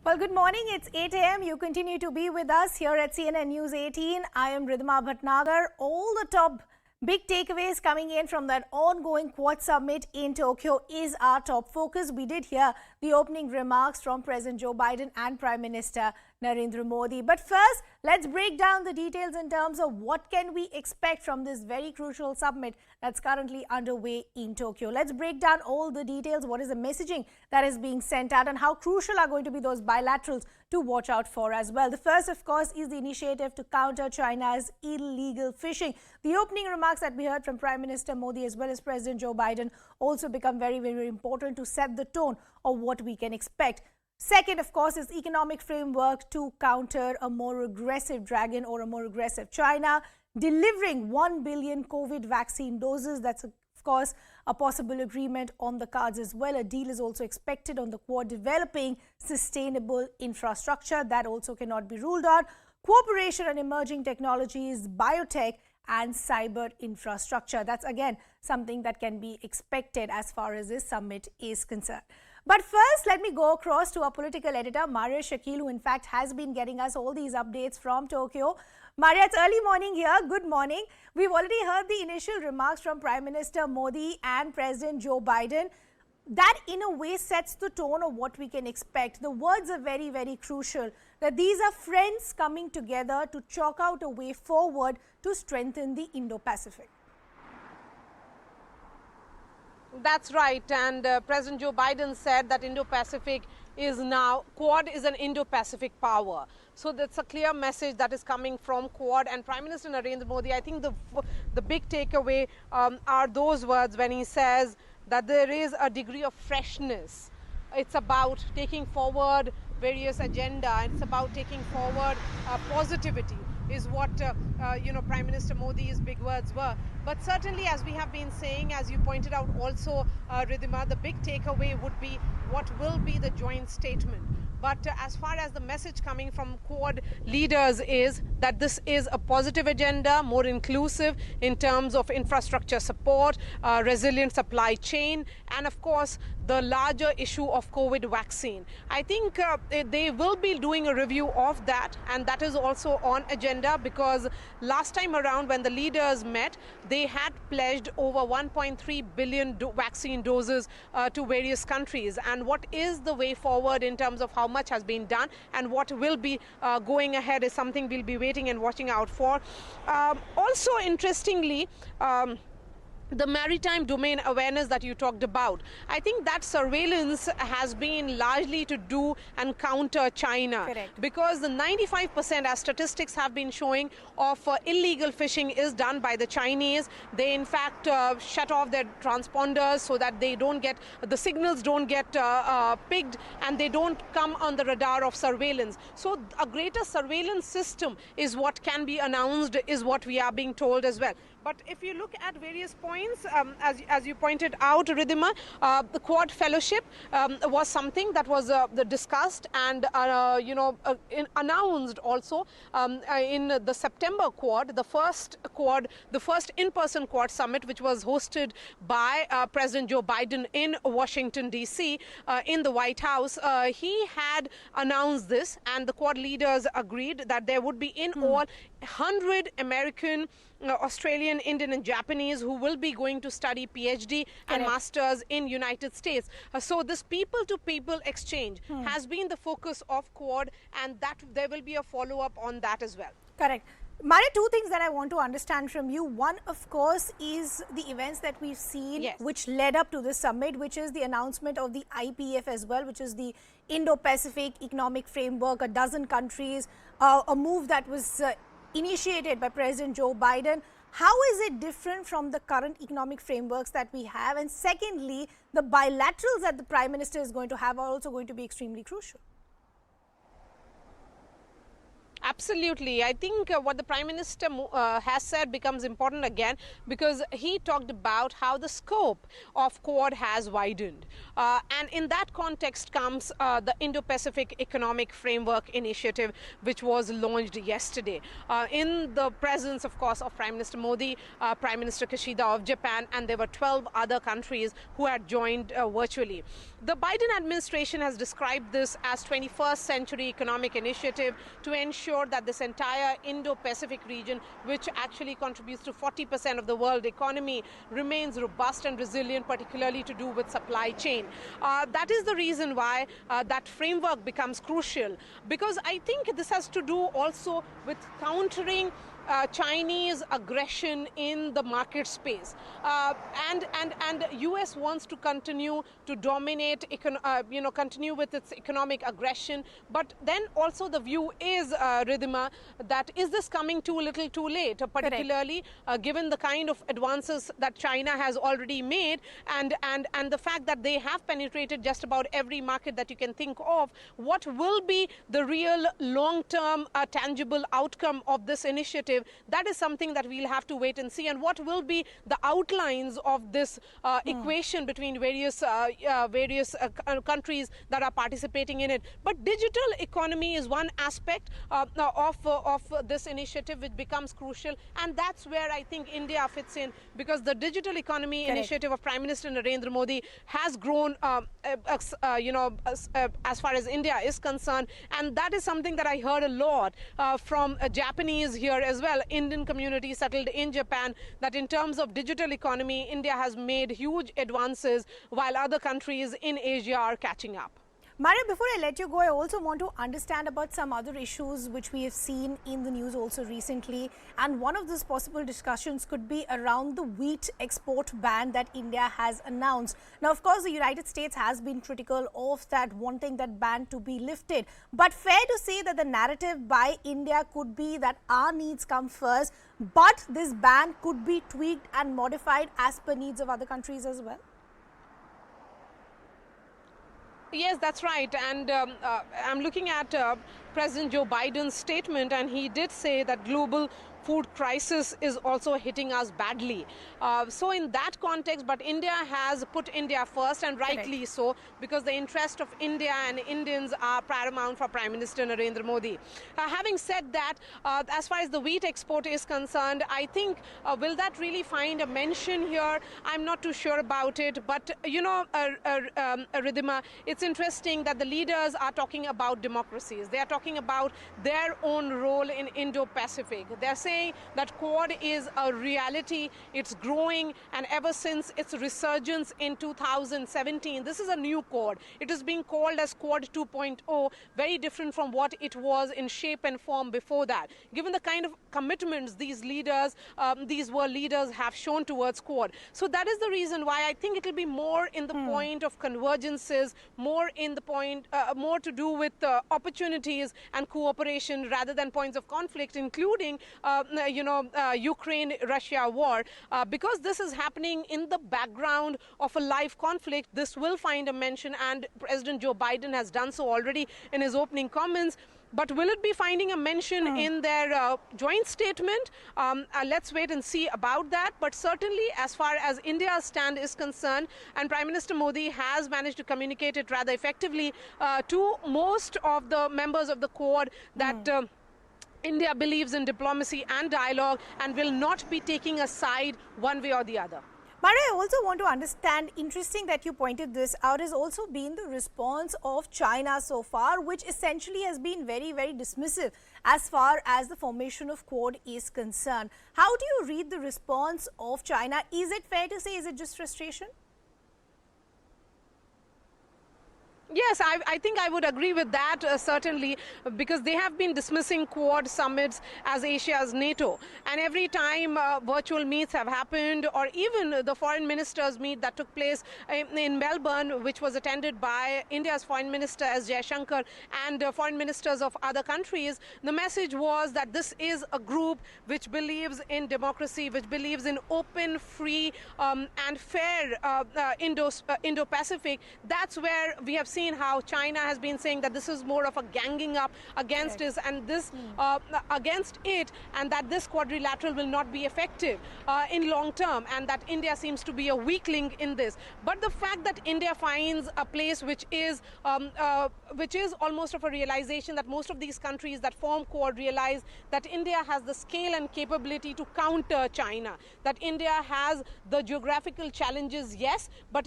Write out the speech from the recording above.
Well, good morning. It's 8 a.m. You continue to be with us here at CNN News 18. I am Ridhima Bhatnagar. All the top big takeaways coming in from that ongoing Quad Summit in Tokyo is our top focus. We did hear the opening remarks from President Joe Biden and Prime Minister Narendra Modi. But first, let's break down the details in terms of what can we expect from this very crucial summit that's currently underway in Tokyo. Let's break down all the details. What is the messaging that is being sent out and how crucial are going to be those bilaterals to watch out for as well. The first, of course, is the initiative to counter China's illegal fishing. The opening remarks that we heard from Prime Minister Modi as well as President Joe Biden also become very, very important to set the tone of what we can expect. Second, of course, is economic framework to counter a more aggressive dragon or a more aggressive China, delivering 1 billion COVID vaccine doses. That's, of course, a possible agreement on the cards as well. A deal is also expected on the Quad developing sustainable infrastructure. That also cannot be ruled out. Cooperation on emerging technologies, biotech, and cyber infrastructure. That's again something that can be expected as far as this summit is concerned. But first, let me go across to our political editor, Maria Shakil, who in fact has been getting us all these updates from Tokyo. Maria, it's early morning here. Good morning. We've already heard the initial remarks from Prime Minister Modi and President Joe Biden. That in a way sets the tone of what we can expect. The words are very, very crucial, that these are friends coming together to chalk out a way forward to strengthen the Indo-Pacific. That's right, and President Joe Biden said that Indo-Pacific is now, Quad is an Indo-Pacific power. So that's a clear message that is coming from Quad. And Prime Minister Narendra Modi, I think the big takeaway are those words when he says that there is a degree of freshness. It's about taking forward various agenda. It's about taking forward positivity is what, Prime Minister Modi's big words were. But certainly, as we have been saying, as you pointed out also, Ridhima, the big takeaway would be what will be the joint statement. But as far as the message coming from Quad leaders is that this is a positive agenda, more inclusive in terms of infrastructure support, resilient supply chain, and of course, the larger issue of COVID vaccine. I think they will be doing a review of that, and that is also on agenda because last time around when the leaders met, they had pledged over 1.3 billion vaccine doses to various countries. And what is the way forward in terms of how much has been done and what will be going ahead is something we'll be waiting and watching out for. Also, interestingly, the maritime domain awareness that you talked about, I think that surveillance has been largely to do and counter China. Correct. Because the 95%, as statistics have been showing, of illegal fishing is done by the Chinese. They in fact shut off their transponders so that they don't get, the signals don't get pigged and they don't come on the radar of surveillance. So a greater surveillance system is what can be announced, is what we are being told as well. But if you look at various points, as you pointed out, Ridhima, the Quad Fellowship was something that was discussed and announced also in the September Quad, the first in-person Quad Summit, which was hosted by President Joe Biden in Washington, D.C., in the White House. He had announced this, and the Quad leaders agreed that there would be in all 100 American, Australian, Indian and Japanese who will be going to study PhD and masters in United States. So this people-to-people exchange has been the focus of Quad, and that there will be a follow-up on that as well. Correct. Maria, two things that I want to understand from you. One, of course, is the events that we've seen which led up to this summit, which is the announcement of the IPF as well, which is the Indo-Pacific Economic Framework, a dozen countries, a move that was initiated by President Joe Biden. How is it different from the current economic frameworks that we have? And secondly, the bilaterals that the Prime Minister is going to have are also going to be extremely crucial. Absolutely. I think what the Prime Minister has said becomes important again, because he talked about how the scope of Quad has widened. And in that context comes the Indo-Pacific Economic Framework Initiative, which was launched yesterday. In the presence, of course, of Prime Minister Modi, Prime Minister Kishida of Japan, and there were 12 other countries who had joined virtually. The Biden administration has described this as 21st century economic initiative to ensure that this entire Indo-Pacific region, which actually contributes to 40% of the world economy, remains robust and resilient, particularly to do with supply chain. That is the reason why that framework becomes crucial, because I think this has to do also with countering Chinese aggression in the market space, and US wants to continue to dominate, continue with its economic aggression. But then also the view is, Ridhima, that is this coming too little too late, particularly given the kind of advances that China has already made, and the fact that they have penetrated just about every market that you can think of. What will be the real long-term tangible outcome of this initiative? That is something that we'll have to wait and see. And what will be the outlines of this equation between various countries that are participating in it? But digital economy is one aspect of this initiative which becomes crucial, and that's where I think India fits in, because the digital economy initiative of Prime Minister Narendra Modi has grown as far as India is concerned, and that is something that I heard a lot from Japanese here as well, Indian community settled in Japan, that in terms of digital economy, India has made huge advances while other countries in Asia are catching up. Maria, before I let you go, I also want to understand about some other issues which we have seen in the news also recently. And one of these possible discussions could be around the wheat export ban that India has announced. Now, of course, the United States has been critical of that, wanting that ban to be lifted. But fair to say that the narrative by India could be that our needs come first, but this ban could be tweaked and modified as per needs of other countries as well. Yes, that's right. And I'm looking at President Joe Biden's statement, and he did say that global food crisis is also hitting us badly. So in that context, but India has put India first, and rightly so, because the interest of India and Indians are paramount for Prime Minister Narendra Modi. Having said that, as far as the wheat export is concerned, I think, will that really find a mention here? I'm not too sure about it. But, you know, Ridhima, it's interesting that the leaders are talking about democracies. They are talking about their own role in Indo-Pacific. They're saying that Quad is a reality, it's growing, and ever since its resurgence in 2017, this is a new Quad. It is being called as Quad 2.0, very different from what it was in shape and form before that. Given the kind of commitments these world leaders have shown towards Quad. So that is the reason why I think it will be more in the point of convergences, more in the point, more to do with opportunities and cooperation rather than points of conflict, including Ukraine-Russia war. Because this is happening in the background of a live conflict, this will find a mention, and President Joe Biden has done so already in his opening comments. But will it be finding a mention in their joint statement? Let's wait and see about that. But certainly, as far as India's stand is concerned, and Prime Minister Modi has managed to communicate it rather effectively to most of the members of the Quad, that India believes in diplomacy and dialogue and will not be taking a side one way or the other. Maria, I also want to understand, interesting that you pointed this out, has also been the response of China so far, which essentially has been very, very dismissive as far as the formation of Quad is concerned. How do you read the response of China? Is it fair to say, is it just frustration? Yes, I think I would agree with that, certainly, because they have been dismissing Quad summits as Asia's NATO. And every time virtual meets have happened, or even the foreign ministers meet that took place in Melbourne, which was attended by India's foreign minister S. Jaishankar and foreign ministers of other countries, the message was that this is a group which believes in democracy, which believes in open, free and fair Indo-Pacific. That's where we have seen how China has been saying that this is more of a ganging up against us and this against it, and that this quadrilateral will not be effective in long term, and that India seems to be a weak link in this. But the fact that India finds a place which is almost of a realization that most of these countries that form Quad realize that India has the scale and capability to counter China, that India has the geographical challenges, yes, but